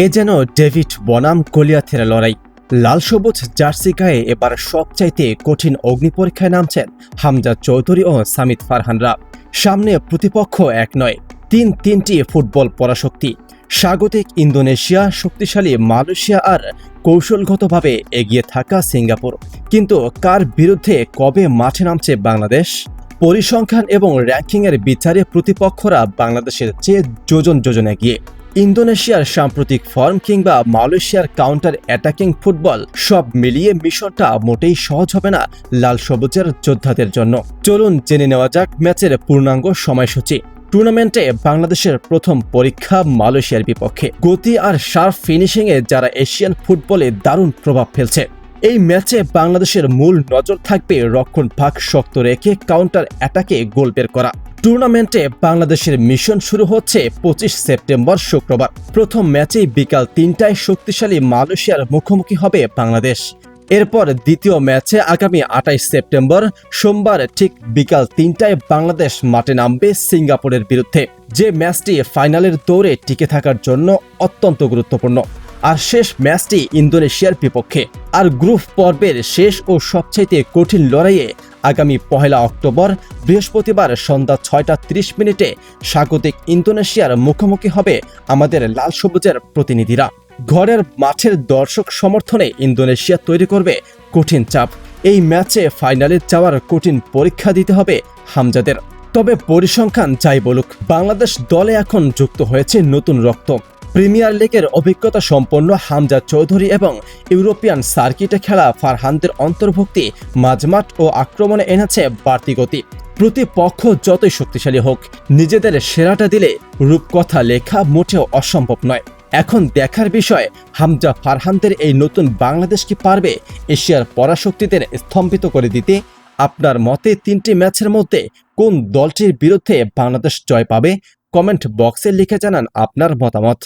এ যেন ডেভিড বনাম গলিয়াথের লড়াই। লাল সবুজ জার্সি গায়ে এবার সবচাইতে কঠিন অগ্নিপরীক্ষায় নামছেন হামজা চৌধুরী ও সামিত ফারহানরা। সামনে প্রতিপক্ষ এক নয়, তিনটি ফুটবল পরাশক্তি। স্বাগতিক ইন্দোনেশিয়া, শক্তিশালী মালয়েশিয়া আর কৌশলগতভাবে এগিয়ে থাকা সিঙ্গাপুর। কিন্তু কার বিরুদ্ধে কবে মাঠে নামছে বাংলাদেশ? পরিসংখ্যান এবং র্যাঙ্কিংয়ের বিচারে প্রতিপক্ষরা বাংলাদেশের চেয়ে যোজন এগিয়ে। ইন্দোনেশিয়ার সাম্প্রতিক ফর্ম কিংবা মালয়েশিয়ার কাউন্টার অ্যাটাকিং ফুটবল, সব মিলিয়ে মিশনটা মোটেই সহজ হবে না লাল সবুজের যোদ্ধাদের জন্য। চলুন জেনে নেওয়া যাক ম্যাচের পূর্ণাঙ্গ সময়সূচি। টুর্নামেন্টে বাংলাদেশের প্রথম পরীক্ষা মালয়েশিয়ার বিপক্ষে। গতি আর শার্প ফিনিশিংয়ে যারা এশিয়ান ফুটবলে দারুণ প্রভাব ফেলছে। এই ম্যাচে বাংলাদেশের মূল নজর থাকবে রক্ষণ ভাগ শক্ত রেখে কাউন্টার অ্যাটাকে গোল বের করা। টুর্নামেন্টে বাংলাদেশের মিশন শুরু হচ্ছে 25 সেপ্টেম্বর শুক্রবার। প্রথম ম্যাচেই বিকাল 3টায় শক্তিশালী মালয়েশিয়ার মুখোমুখি হবে বাংলাদেশ। এরপর দ্বিতীয় ম্যাচে আগামী 28 সেপ্টেম্বর সোমবার ঠিক বিকাল 3টায় বাংলাদেশ মাঠে নামবে সিঙ্গাপুরের বিরুদ্ধে, যে ম্যাচটি ফাইনালের দৌড়ে টিকে থাকার জন্য অত্যন্ত গুরুত্বপূর্ণ। আর শেষ ম্যাচটি ইন্দোনেশিয়ার বিপক্ষে। আর গ্রুপ পর্বের শেষ ও সবচাইতে কঠিন লড়াইয়ে আগামী 1 অক্টোবর বৃহস্পতিবার সন্ধ্যা 6:30 স্বাগতিক ইন্দোনেশিয়ার মুখোমুখি হবে আমাদের লাল সবুজের প্রতিনিধিরা। ঘরের মাঠের দর্শক সমর্থনে ইন্দোনেশিয়া তৈরি করবে কঠিন চাপ। এই ম্যাচে ফাইনালে যাওয়ার কঠিন পরীক্ষা দিতে হবে হামজাদের। তবে পরিসংখ্যান যাই বলুক, বাংলাদেশ দলে এখন যুক্ত হয়েছে নতুন রক্ত। প্রিমিয়ার লিগের অভিজ্ঞতা সম্পন্ন হামজা চৌধুরী এবং ইউরোপিয়ান সার্কিটে খেলা ফারহানদের অন্তর্ভুক্তি মাঝমাঠ ও আক্রমণে এনেছে বাড়তি গতি। প্রতিপক্ষ যতই শক্তিশালী হোক, নিজেদের সেরাটা দিলে রূপকথা লেখা মোটেও অসম্ভব নয়। এখন দেখার বিষয়, হামজা ফারহানদের এই নতুন বাংলাদেশ কি পারবে এশিয়ার পরাশক্তিদের স্তম্ভিত করে দিতে? আপনার মতে 3টি ম্যাচের মধ্যে কোন দলটির বিরুদ্ধে বাংলাদেশ জয় পাবে? কমেন্ট বক্সে লিখে জানান আপনার মতামত।